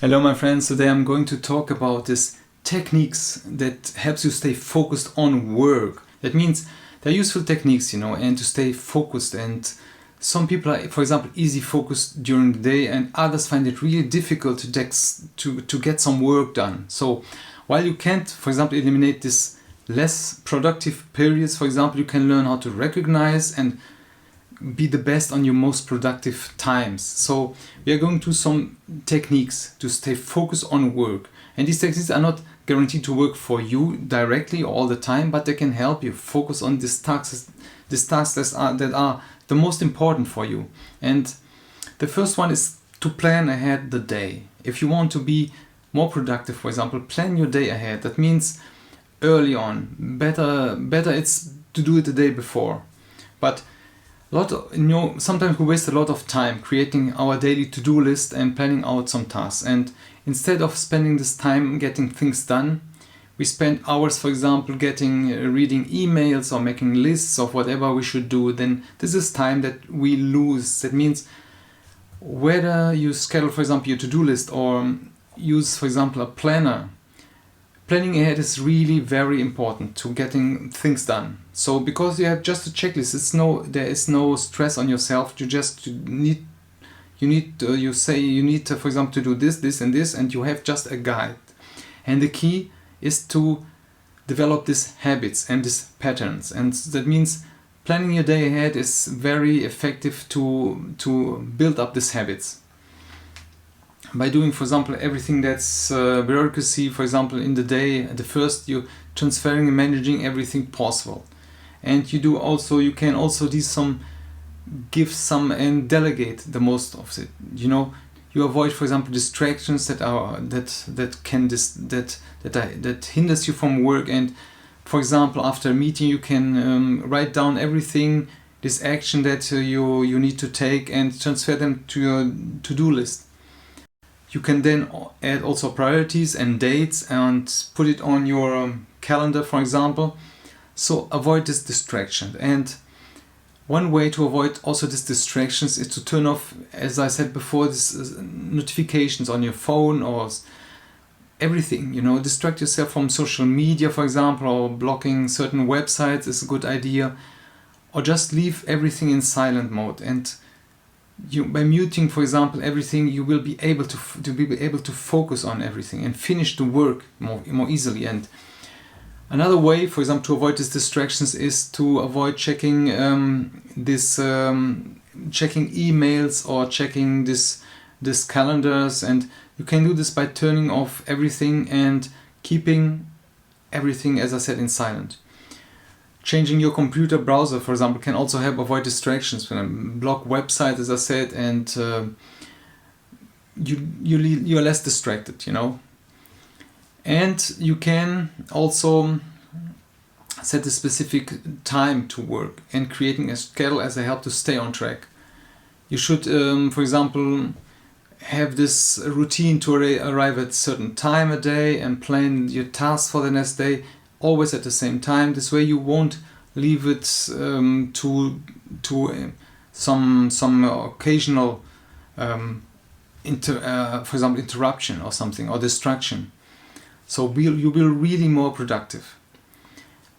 Hello my friends, today I'm going to talk about this techniques that helps you stay focused on work. That means they're useful techniques, and to stay focused. And some people are, for example, easy focused during the day, and others find it really difficult to get some work done. So while you can't, for example, eliminate this less productive periods, for example, you can learn how to recognize and be the best on your most productive times. So we are going to some techniques to stay focused on work, and these techniques are not guaranteed to work for you directly all the time, but they can help you focus on these tasks that are the most important for you. And the first one is to plan ahead the day. If you want to be more productive, for example, plan your day ahead. That means early on. Better it's to do it the day before. But sometimes we waste a lot of time creating our daily to-do list and planning out some tasks. And instead of spending this time getting things done, we spend hours, for example, reading emails or making lists of whatever we should do. Then this is time that we lose. That means whether you schedule, for example, your to-do list or use, for example, a planner, planning ahead is really very important to getting things done. So because you have just a checklist, there is no stress on yourself. You say you need to, for example, to do this and this, and you have just a guide. And the key is to develop these habits and these patterns. And that means planning your day ahead is very effective to build up these habits. By doing, for example, everything that's bureaucracy, for example, in the day, you're transferring and managing everything possible. And you can also give some and delegate the most of it. You avoid, for example, distractions that hinders you from work. And for example, after a meeting, you can write down everything, this action that you need to take, and transfer them to your to-do list. You can then add also priorities and dates and put it on your calendar, for example. So avoid this distraction. And one way to avoid also these distractions is to turn off, as I said before, these notifications on your phone or everything. Distract yourself from social media, for example, or blocking certain websites is a good idea. Or just leave everything in silent mode. And by muting, for example, everything, you will be able to focus on everything and finish the work more easily. And another way, for example, to avoid these distractions is to avoid checking checking emails or checking this calendars. And you can do this by turning off everything and keeping everything, as I said, in silent. Changing your computer browser, for example, can also help avoid distractions. Block websites, as I said, and you're less distracted, And you can also set a specific time to work, and creating a schedule as a help to stay on track. You should, for example, have this routine to arrive at a certain time a day and plan your tasks for the next day, always at the same time. This way you won't leave it to some occasional, for example, interruption or something, or distraction. So you will really more productive.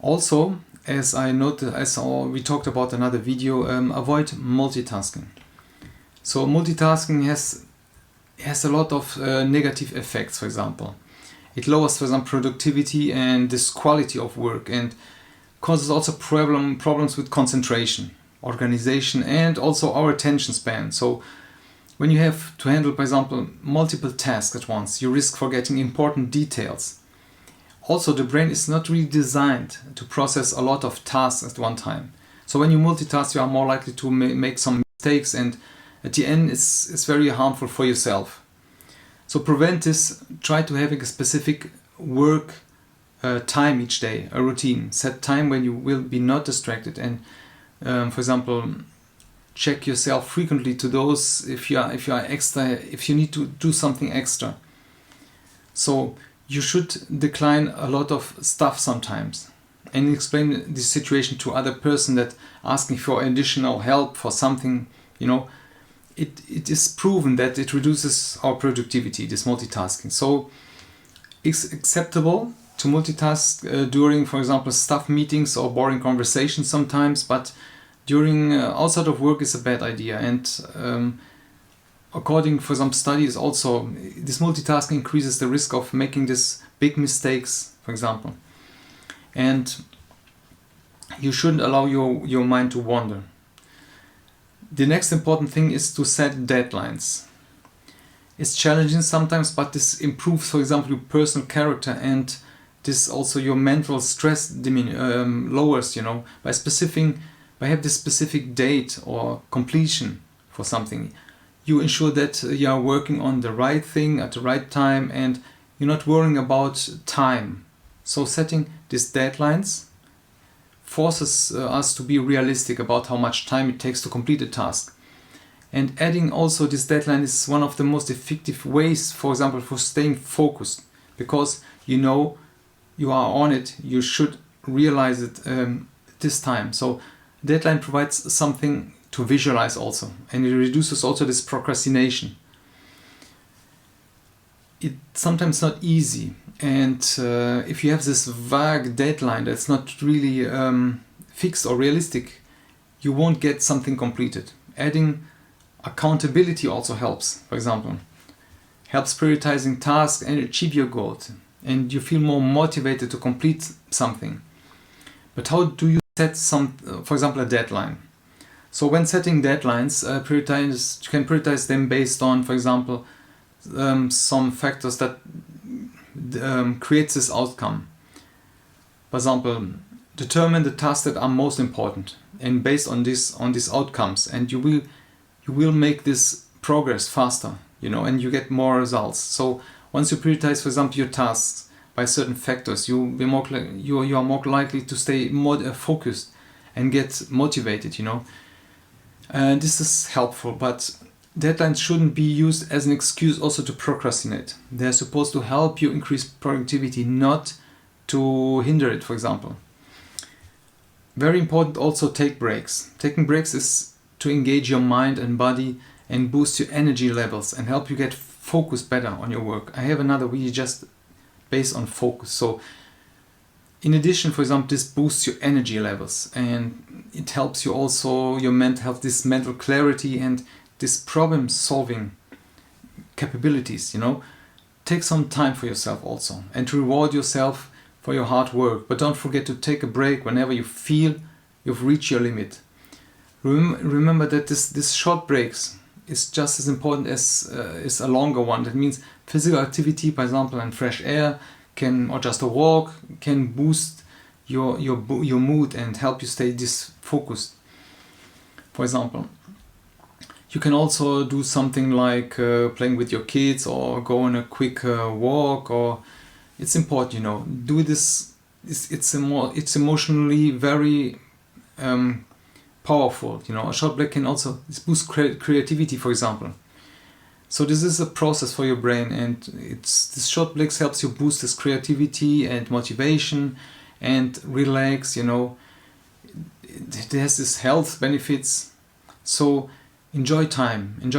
Also, as we talked about another video, avoid multitasking. So multitasking has a lot of negative effects. For example, it lowers, for example, productivity and this quality of work, and causes also problems with concentration, organization, and also our attention span. So when you have to handle, for example, multiple tasks at once, you risk forgetting important details. Also, the brain is not really designed to process a lot of tasks at one time. So when you multitask, you are more likely to make some mistakes, and at the end, it's very harmful for yourself. So prevent this. Try to have a specific work time each day, a routine. Set time when you will be not distracted, and for example, check yourself frequently to those if you need to do something extra. So you should decline a lot of stuff sometimes and explain the situation to other person that asking for additional help for something, it is proven that it reduces our productivity, this multitasking. So it's acceptable to multitask during, for example, staff meetings or boring conversations sometimes, but during outside of work is a bad idea. And according for some studies also, this multitasking increases the risk of making these big mistakes, for example. And you shouldn't allow your mind to wander. The next important thing is to set deadlines. It's challenging sometimes, but this improves, for example, your personal character, and this also your mental stress lowers, by having this specific date or completion for something. You ensure that you are working on the right thing at the right time, and you're not worrying about time. So setting these deadlines forces us to be realistic about how much time it takes to complete a task. And adding also this deadline is one of the most effective ways, for example, for staying focused, because you are on it, you should realize it this time. So deadline provides something to visualize also, and it reduces also this procrastination. It's sometimes not easy, and if you have this vague deadline that's not really fixed or realistic, you won't get something completed. Adding accountability also helps, for example. Helps prioritizing tasks and achieve your goals, and you feel more motivated to complete something. But how do you set for example, a deadline? So when setting deadlines, you can prioritize them based on, for example, some factors that creates this outcome. For example, determine the tasks that are most important, and based on these outcomes, and you will make this progress faster, and you get more results. So once you prioritize, for example, your tasks by certain factors, you are more likely to stay more focused and get motivated, And this is helpful, but deadlines shouldn't be used as an excuse also to procrastinate. They're supposed to help you increase productivity, not to hinder it, for example. Very important also, take breaks. Taking breaks is to engage your mind and body and boost your energy levels and help you get focused better on your work. I have another video just based on focus. So in addition, for example, this boosts your energy levels, and it helps you also, your mental health, this mental clarity and this problem solving capabilities, Take some time for yourself also, and reward yourself for your hard work. But don't forget to take a break whenever you feel you've reached your limit. Remember that this short breaks is just as important as is a longer one. That means physical activity, for example, and fresh air or just a walk can boost your mood and help you stay focused. For example, you can also do something like playing with your kids or go on a quick walk. Or it's important, do this. It's emotionally very powerful. A short break can also boost creativity, for example. So this is a process for your brain, and this short breaks helps you boost this creativity and motivation and relax. It has this health benefits. So enjoy time in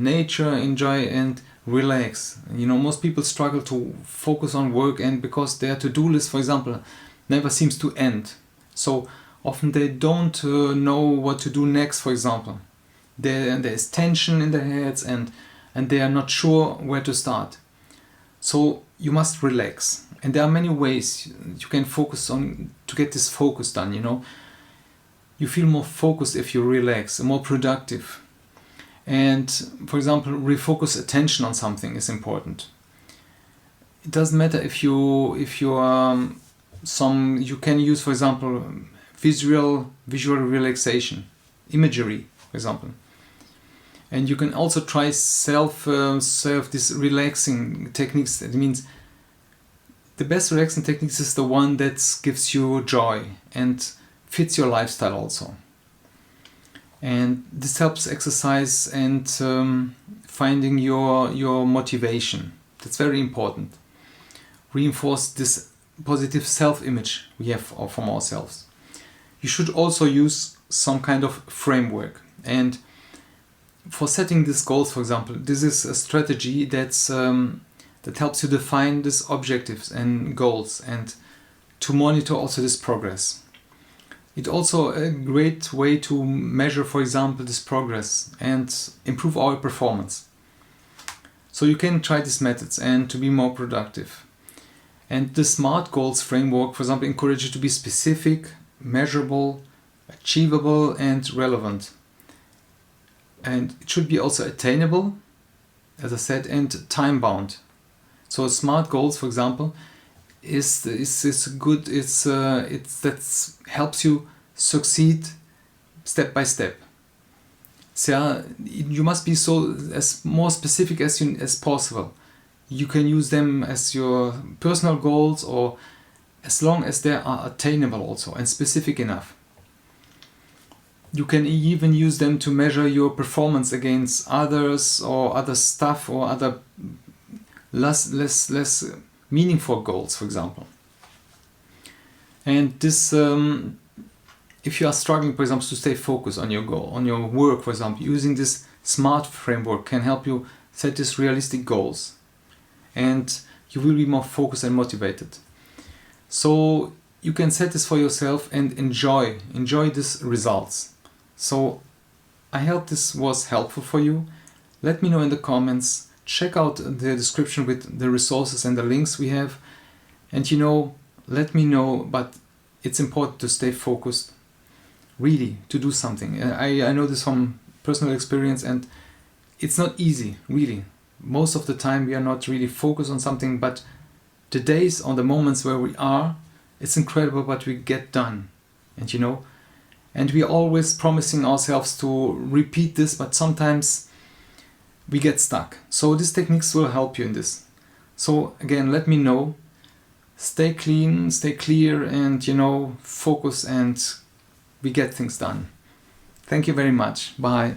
nature, enjoy and relax. Most people struggle to focus on work, and because their to-do list, for example, never seems to end. So often they don't know what to do next, for example. There's tension in their heads, and they are not sure where to start. So you must relax. And there are many ways you can focus on to get this focus done, You feel more focused if you relax, more productive. And for example, refocus attention on something is important. It doesn't matter if you can use, for example, visual relaxation, imagery, for example. And you can also try this relaxing techniques. That means the best relaxing techniques is the one that gives you joy and fits your lifestyle also. And this helps exercise and finding your motivation. That's very important. Reinforce this positive self-image we have from ourselves. You should also use some kind of framework. And for setting these goals, for example, this is a strategy that helps you define these objectives and goals and to monitor also this progress. It's also a great way to measure, for example, this progress and improve our performance. So you can try these methods and to be more productive. And the SMART goals framework, for example, encourages you to be specific, measurable, achievable, and relevant. And it should be also attainable, as I said, and time bound. So SMART goals, for example, is good. That helps you succeed step by step. So you must be as more specific as possible. You can use them as your personal goals, or as long as they are attainable also and specific enough. You can even use them to measure your performance against others or other stuff or other less meaningful goals, for example. And this, if you are struggling, for example, to stay focused on your goal, on your work, for example, using this SMART framework can help you set these realistic goals, and you will be more focused and motivated. So you can set this for yourself and enjoy these results. So I hope this was helpful for you. Let me know in the comments. Check out the description with the resources and the links we have. And let me know, but it's important to stay focused, really, to do something. I know this from personal experience, and it's not easy, really. Most of the time we are not really focused on something, but the days or the moments where we are, it's incredible what we get done. And we are always promising ourselves to repeat this, but sometimes we get stuck. So these techniques will help you in this. So again, let me know. Stay clean, stay clear, and focus, and we get things done. Thank you very much. Bye.